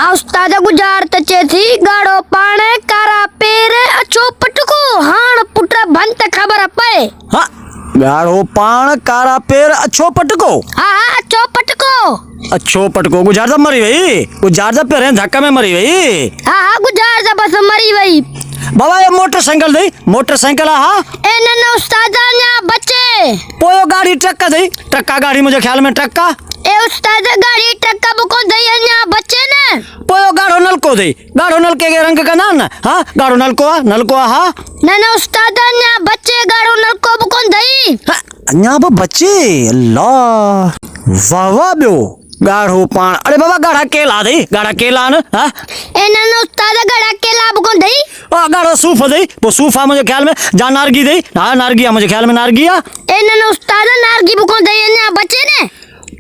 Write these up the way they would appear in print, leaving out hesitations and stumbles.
हाँ उस्ताद गुजार तचे थी गाड़ो पाने कारा पेर अचो पटको हाण पुत्र भंत खबर पे। हाँ गाढ़ो पान कारा पेर अच्छो पटको। हाँ हाँ अचो पटको। अच्छो पटको गुजार जा मरी वही, गुजार जा पेरे धक्का में मरी वही। हाँ हाँ गुजार जा बस मरी वही। बाबा ये मोटरसाइकिल दे, मोटरसाइकिल हाँ ए न उस्ताद न्या बच्चे पोयो गाड़ी ट्रक्का दे, ट्रक्का गाड़ी मुझे ख्याल में ट्रक्का। ए उस्ताद गाड़ी ट्रक्का बुको दई न्या बच्चे ने पोयो गाढ़ो नलको दे, गाढ़ो नलके के रंग का नाम ना हाँ गाढ़ो नलको हाँ न उस्ताद न्या बच्चे गाड़ो नलको बुको दई अन्या बो बच्चे अल्लाह वाह वाह ब्यो गाढ़ो पान। अरे बाबा गाढ़ा केला दे, गाढ़ा केला न हाँ ए न उस्ताद गाड़ा केला बुको दई गाढ़ो सूफ दे, वो सूफा मुझे ख्याल में जा नारगी दे हाँ नारगिया मुझे ख्याल में नारगिया। ए न उस्ताद नारगी बुको दई न्या बच्चे ने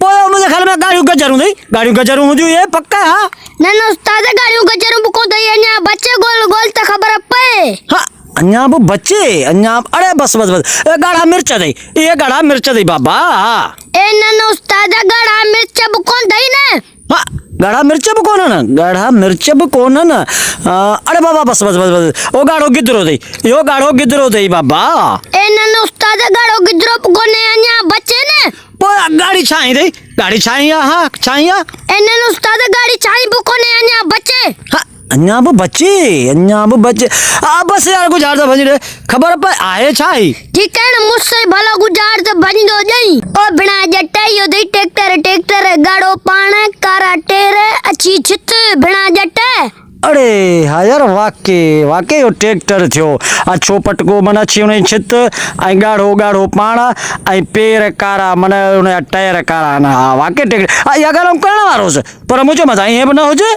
पोयो मुझे ख्याल में गाड़ी गजरू दे, गाड़ी गजरू मुझे ये पक्का हाँ न उस्ताद गाड़ी गजरू बुको दई न्या बच्चे गोल गोल त खबर पे। हाँ अन्या वो बच्चे अन्या अरे बस बस बस गाढ़ा मिर्च दे, ये गाढ़ा मिर्च दे बाबा। ए न उस्ताद गाढ़ा मिर्च बुको दई ने हाँ गाढ़ा मिर्च कौन है ना, गाढ़ा मिर्च कौन है ना। अरे बाबा बस बस बस बस वो गाढ़ो गिद्रो दे, यो गाढ़ो गिद्रो दे बाबा। ए न उस्ताद गाढ़ो गिद्रो बुको ने न्या बच्चे ने गाड़ी छाई दे, गाड़ी छाई हाँ छाई। ए न उस्ताद गाड़ी छाई बुको ने न्या बच्चे हाँ अन्या वो बच्चे बस यार गुजार दा भजरे खबर पर आए छाई ठीक है न मुझसे भला गुजार दा भज दो जई ओ बिना जट्टे यो दई ट्रैक्टर गाड़ो पाने कारा टेरे अच्छी छित बिना जट्टे। अरे हाँ यार वाके यो ट्रैक्टर थियो अच्छो पटको मन अच्छी उन्हें छित आई गाढ़ो पाना आई पेर कारा मन उन्हें टायर कारा ना वाके ट्रैक्टर या गरम करना वारो से पर मुझे मजा ही है बना हो जे।